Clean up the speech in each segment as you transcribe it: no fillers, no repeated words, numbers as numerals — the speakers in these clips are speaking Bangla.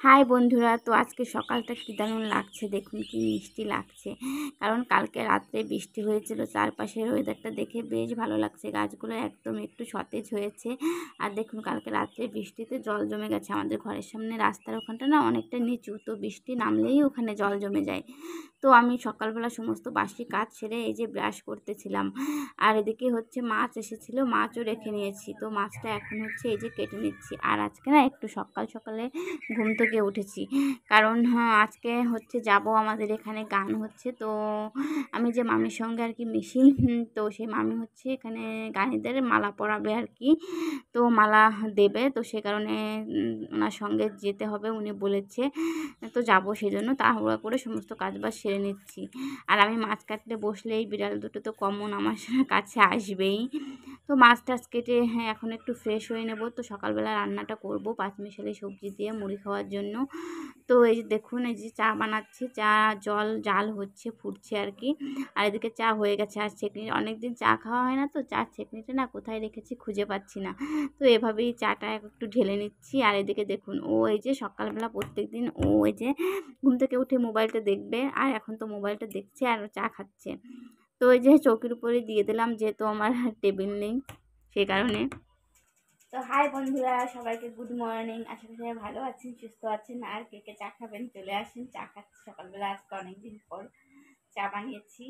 হাই বন্ধুরা, তো আজকে সকালটা কী দারুণ লাগছে, দেখুন কি মিষ্টি লাগছে। কারণ কালকে রাত্রে বৃষ্টি হয়েছিল, চারপাশের ওয়েদারটা দেখে বেশ ভালো লাগছে। গাছগুলো একদম একটু সতেজ হয়েছে। আর দেখুন কালকে রাত্রে বৃষ্টিতে জল জমে গেছে আমাদের ঘরের সামনে, রাস্তার ওখানটা না অনেকটা নিচু, তো বৃষ্টি নামলেই ওখানে জল জমে যায়। তো আমি সকালবেলা সমস্ত বাসি কাজ সেরে এই যে ব্রাশ করতেছিলাম। আর এদিকে হচ্ছে মাছ এসেছিলো, মাছও রেখে নিয়েছি। তো মাছটা এখন হচ্ছে এই যে কেটে নিচ্ছি। আর আজকে না একটু সকাল সকালে ঘুম থেকে উঠেছি, কারণ আজকে হচ্ছে যাব আমাদের এখানে গান হচ্ছে। তো আমি যে মামির সঙ্গে আর কি মিশি, তো সেই মামি হচ্ছে এখানে গানিদের মালা পরাবে আর কি, তো মালা দেবে। তো সে কারণে ওনার সঙ্গে যেতে হবে, উনি বলেছে। তো যাব, সেই জন্য তাড়াহুড়া করে সমস্ত কাজবাজ সেরে নিচ্ছি। আর আমি মাছ কাটতে বসলেই বিড়াল দুটো তো কমন আমার কাছে আসবেই। তো মাছ টাছ কেটে এখন একটু ফ্রেশ হয়ে নেব। তো সকালবেলা রান্নাটা করব পাঁচমিশালি সবজি দিয়ে মুড়ি খাওয়ার জন্য। তো এই যে দেখুন, এই যে চা বানাচ্ছি, চা জল জাল হচ্ছে, ফুটছে আর কি। আর এদিকে চা হয়ে গেছে। আর ছেঁকনি, অনেকদিন চা খাওয়া হয় না, তো চা ছেঁকনিটা না কোথায় রেখেছি খুঁজে পাচ্ছি না। তো এভাবেই চাটা একটু ঢেলে নিচ্ছি। আর এদিকে দেখুন, ও এই যে সকালবেলা প্রত্যেকদিন ও এই যে ঘুম থেকে উঠে মোবাইলটা দেখবে, আর এখন তো মোবাইলটা দেখছে আর চা খাচ্ছে। তো এই যে চৌকির উপরে দিয়ে দিলাম, যেহেতু আমার টেবিল নেই সেই কারণে। তো হাই বন্ধুরা, সবাইকে গুড মর্নিং। আশা করি সবাই ভালো আছেন, সুস্থ আছেন। আর কে কে চা খাবেন চলে আসেন, চা খাচ্ছি সকালবেলা। আজকে অনেকদিন পর চা বানিয়েছি।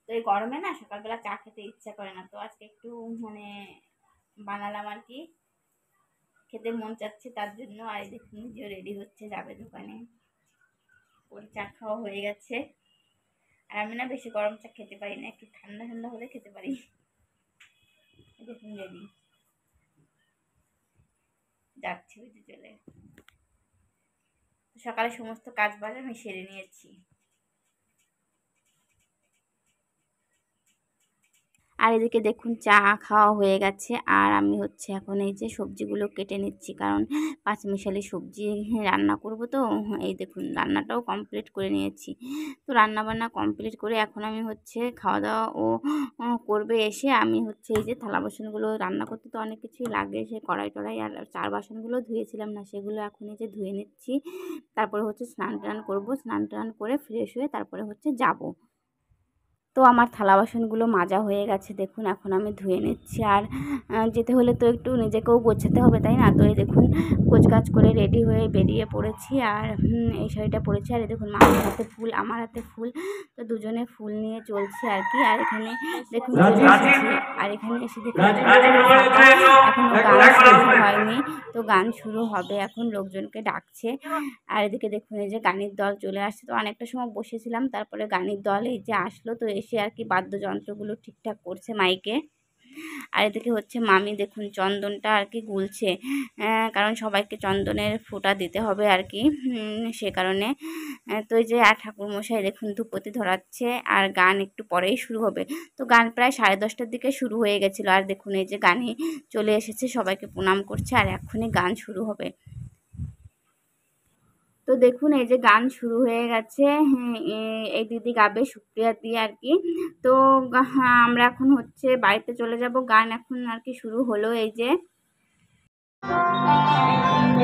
তো এই গরমে না সকালবেলা চা খেতে ইচ্ছা করে না, তো আজকে একটু মানে বানালাম আর কি, খেতে মন চাচ্ছে তার জন্য। আর এই দেখুন যে রেডি হচ্ছে, যাবে দোকানে। ওর চা খাওয়া হয়ে গেছে। আর আমি না বেশি গরম চা খেতে পারি না, একটু ঠান্ডা ঠান্ডা হলে খেতে পারি। দেখুন রেডি যাচ্ছি, বুঝতে চলে। সকালে সমস্ত কাজ বাজ আমি সেরে নিয়েছি। আর এদিকে দেখুন চা খাওয়া হয়ে গেছে। আর আমি হচ্ছে এখন এই যে সবজিগুলো কেটে নিচ্ছি, কারণ পাঁচমিশালি সবজি রান্না করব। তো এই দেখুন রান্নাটাও কমপ্লিট করে নিয়েছি। তো রান্না বান্না কমপ্লিট করে এখন আমি হচ্ছে খাওয়া দাওয়া ও করবে এসে, আমি হচ্ছে এই যে থালা বাসনগুলো, রান্না করতে তো অনেক কিছুই লাগে, সে কড়াই টড়াই আর চার বাসনগুলো ধুয়েছিলাম না, সেগুলো এখন এই যে ধুয়ে নিচ্ছি। তারপরে হচ্ছে স্নান টান করবো, স্নান টান করে ফ্রেশ হয়ে তারপরে হচ্ছে যাব। তো আমার থালা বাসনগুলো মাজা হয়ে গেছে, দেখুন এখন আমি ধুয়ে নিচ্ছি। আর যেতে হলে তো একটু নিজেকেও গোছাতে হবে, তাই না? তো এই দেখুন গোছগাছ করে রেডি হয়ে বেরিয়ে পড়েছি। আর এই শাড়িটা পরেছি। আর এই দেখুন মায়ের হাতে ফুল, আমার হাতে ফুল, তো দুজনে ফুল নিয়ে চলছি আর কি। আর এখানে দেখুন চলে এসেছি। আর এখানে এসে দেখুন এখনো গান শুরু হয়নি, তো গান শুরু হবে এখন, লোকজনকে ডাকছে। আর এদিকে দেখুন এই যে গানের দল চলে আসছে। তো অনেকটা সময় বসেছিলাম, তারপরে গানের দল এই যে আসলো, তো এসে আর কি বাদ্যযন্ত্রগুলো ঠিকঠাক করছে মাইকে। আর এদিকে হচ্ছে মামি দেখুন চন্দনটা আর কি গুলছে, কারণ সবাইকে চন্দনের ফোঁটা দিতে হবে আর কি, সে কারণে। তো এই যে আর ঠাকুরমশাই দেখুন ধূপতি ধরাচ্ছে। আর গান একটু পরেই শুরু হবে। তো গান প্রায় 10:30টার দিকে শুরু হয়ে গেছিলো। আর দেখুন এই যে গানে চলে এসেছে, সবাইকে প্রণাম করছে, আর এখনই গান শুরু হবে। তো দেখুন এই যে গান শুরু হয়ে গেছে। হ্যাঁ, এই দিদি গাবে সুপ্রিয়া দিয়ে আর কি। তো হ্যাঁ, আমরা এখন হচ্ছে বাড়িতে চলে যাব, গান এখন আর কি শুরু হলো। এই যে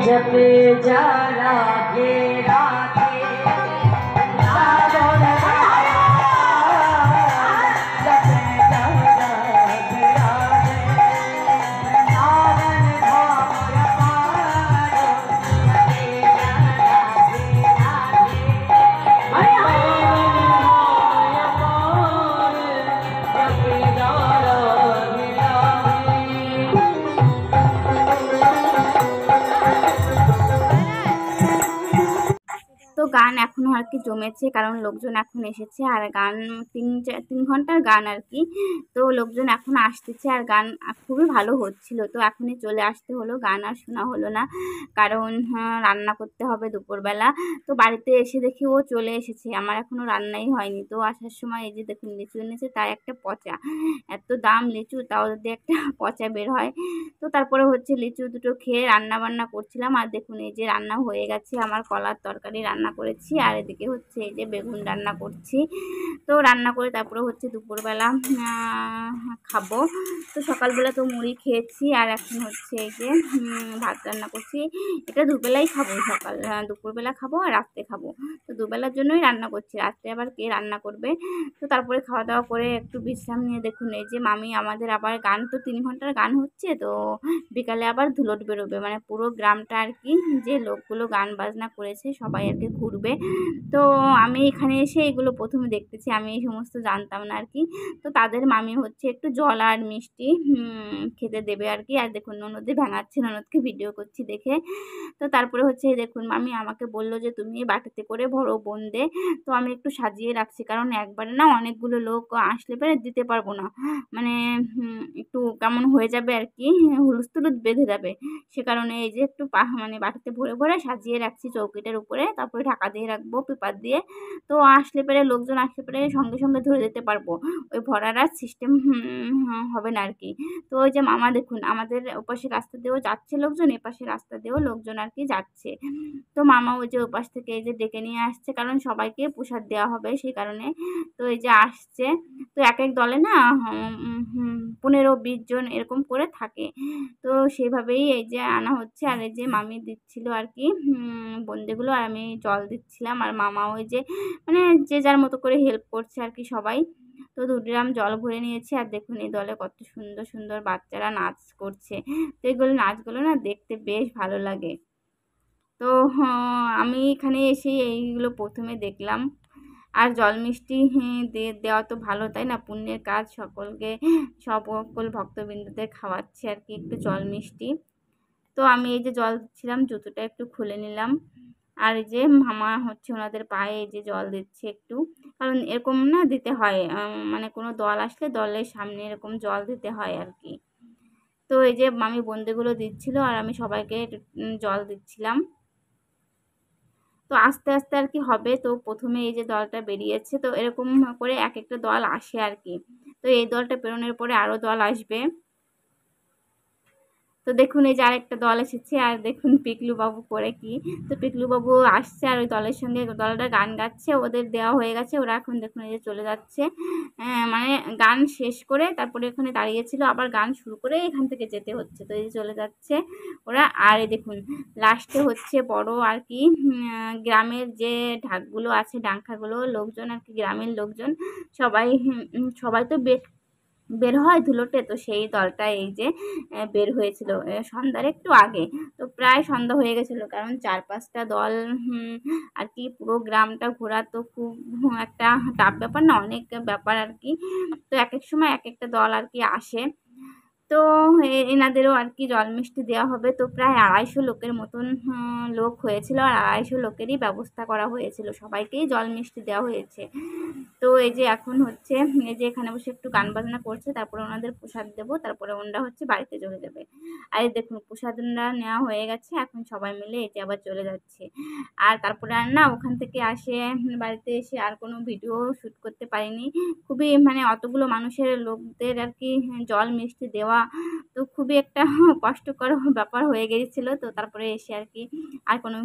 জপে যারা তো গান এখনও আর কি জমেছে, কারণ লোকজন এখন এসেছে। আর গান 3 ঘন্টার গান আর কি। তো লোকজন এখন আসতেছে, আর গান খুবই ভালো হচ্ছিল। তো এখনই চলে আসতে হলো, গান আর শোনা হলো না, কারণ রান্না করতে হবে দুপুরবেলা। তো বাড়িতে এসে দেখি ও চলে এসেছে, আমার এখনও রান্নাই হয়নি। তো আসার সময় এই যে দেখুন লিচু এনেছে, তার একটা পচা, এত দাম লিচু, তাও যদি একটা পচা বের হয়। তো তারপরে হচ্ছে লিচু দুটো খেয়ে রান্না বান্না করছিলাম। আর দেখুন এই যে রান্না হয়ে গেছে, আমার কলার তরকারি রান্না করে করেছি। আর এদিকে হচ্ছে এই যে বেগুন রান্না করছি। তো রান্না করে তারপরে হচ্ছে দুপুরবেলা খাবো। তো সকালবেলা তো মুড়ি খেয়েছি, আর এখন হচ্ছে এই যে ভাত রান্না করছি। এটা দুবেলাই খাবো, দুপুরবেলা খাবো আর রাত্রে খাবো। তো দুবেলার জন্যই রান্না করছি, রাত্রে আবার কে রান্না করবে। তো তারপরে খাওয়া দাওয়া করে একটু বিশ্রাম নিয়ে দেখুন এই যে মামি আমাদের আবার গান, তো 3 ঘন্টার গান হচ্ছে, তো বিকালে আবার ধুলট বেরোবে, মানে পুরো গ্রামটা আর কি, যে লোকগুলো গান বাজনা করেছে সবাই আর কি ঘুরবে। তো আমি এখানে এসে এগুলো প্রথমে দেখতেছি, আমি এই সমস্ত জানতাম না আর কি। তো তাদের মামি হচ্ছে একটু জল আর মিষ্টি খেতে দেবে আর কি। আর দেখুন ননদে ভাঙাচ্ছে, ননদকে ভিডিও করছি দেখে। তো তারপরে হচ্ছে দেখুন মামি আমাকে বললো যে তুমি বাটিতে করে ভরো বোঁদে। তো আমি একটু সাজিয়ে রাখছি, কারণ একবারে না অনেকগুলো লোক আসলে পরে দিতে পারবো না, মানে একটু কেমন হয়ে যাবে আর কি, হুলস্থুলুদ বেঁধে যাবে। সে কারণে এই যে একটু মানে বাটিতে ভরে ভরে সাজিয়ে রাখছি চৌকিটার উপরে, তারপরে ঢাকা দিয়ে রাখবো পেপার দিয়ে। তো আসলে পরে লোকজন আসলে পরে সঙ্গে সঙ্গে ধরে দিতে পারবো, ওই ভরার আর সিস্টেম হবে না আর কি। তো ওই যে মামা দেখুন আমাদের ওপাশে রাস্তা দিয়েও যাচ্ছে লোকজন, এপাশে রাস্তা দিয়েও লোকজন আর কি যাচ্ছে। তো মামা ওই যে ওপাশ থেকে এই যে ডেকে নিয়ে আসছে, কারণ সবাইকে প্রসাদ দেওয়া হবে সেই কারণে। তো এই যে আসছে, তো এক এক দলে না 15-20 জন এরকম করে থাকে। তো সেভাবেই এই যে আনা হচ্ছে, আর এই যে মামি দিচ্ছিল আর কি বোঁদেগুলো, আর আমি জল দিচ্ছিলাম, আর মামা ওই যে মানে যে যার মতো করে হেল্প করছে আর কি সবাই। তো 2 ড্রাম জল ভরে নিয়েছি, আর দেখুন এই দলে কত সুন্দর সুন্দর বাচ্চারা নাচ করছে। তো এইগুলো নাচগুলো না দেখতে বেশ ভালো লাগে। তো আমি এখানে এসে এইগুলো প্রথমে দেখলাম। আর জল মিষ্টি দেওয়া তো ভালো, তাই না, পুণ্যের কাজ, সকলকে সকল ভক্তবৃন্দদের খাওয়াচ্ছে আর কি একটু জল মিষ্টি। তো আমি এই যে জল দিচ্ছিলাম, জুতোটা একটু খুলে নিলাম। আর এই যে মামা হচ্ছে ওনাদের পায়ে এই যে জল দিচ্ছে একটু, কারণ এরকম না দিতে হয়, মানে কোনো দল আসলে দলের সামনে এরকম জল দিতে হয় আর কি। তো এই যে মামি বোঁদেগুলো দিচ্ছিল, আর আমি সবাইকে জল দিচ্ছিলাম। তো আস্তে আস্তে আর কি হবে। তো প্রথমে এই যে দলটা বেরিয়েছে, তো এরকম করে এক একটা দল আসে আর কি। তো এই দলটা পেরোনোর পরে আরও দল আসবে। তো দেখুন এই যে আরেকটা দল এসেছে, আর দেখুন পিকলু বাবু করে কি। তো পিকলু বাবু আসছে, আর ওই দলের সঙ্গে দলটা গান গাচ্ছে, ওদের দেওয়া হয়ে গেছে, ওরা এখন দেখুন এই যে চলে যাচ্ছে। মানে গান শেষ করে তারপরে এখানে দাঁড়িয়েছিল, আবার গান শুরু করে এখান থেকে যেতে হচ্ছে। তো এই যে চলে যাচ্ছে ওরা। আর এই দেখুন লাস্টে হচ্ছে বড় আর কি গ্রামের যে ঢাকগুলো আছে, ডাঙ্কাগুলো লোকজন আর কি, গ্রামের লোকজন সবাই সবাই তো বের হয় ধুলোটে। তো সেই দলটা এই যে বের হয়েছিল সন্ধ্যার একটু আগে। তো প্রায় সন্ধ্যা হয়ে গেছিলো, কারণ 4-5টা দল আর কি পুরো গ্রামটা ঘোরা তো খুব একটা টাফ ব্যাপার না, অনেক ব্যাপার আর কি। তো এক এক সময় এক একটা দল আর কি আসে। তো এনাদেরও আর কি জল মিষ্টি দেওয়া হবে। তো প্রায় 250 লোকের মতন লোক হয়েছিল, আর 250 লোকেরই ব্যবস্থা করা হয়েছিল, সবাইকেই জল মিষ্টি দেওয়া হয়েছে। তো এই যে এখন হচ্ছে এই যে এখানে বসে একটু গান বাজনা করছে, তারপরে ওনাদের প্রসাদ দেবো, তারপরে ওনারা হচ্ছে বাড়িতে চলে যাবে। আর এই দেখুন প্রসাদটা নেওয়া হয়ে গেছে, এখন সবাই মিলে এই যে আবার চলে যাচ্ছে। আর তারপরে আর না ওখান থেকে আসে বাড়িতে এসে আর কোনো ভিডিও শ্যুট করতে পারিনি। খুবই মানে অতগুলো মানুষের লোকদের আর কি জল মিষ্টি দেওয়া তো খুবই একটা কষ্টকর ব্যাপার হয়ে গিয়েছিল। তো তারপরে এসে আর কি আর কোনো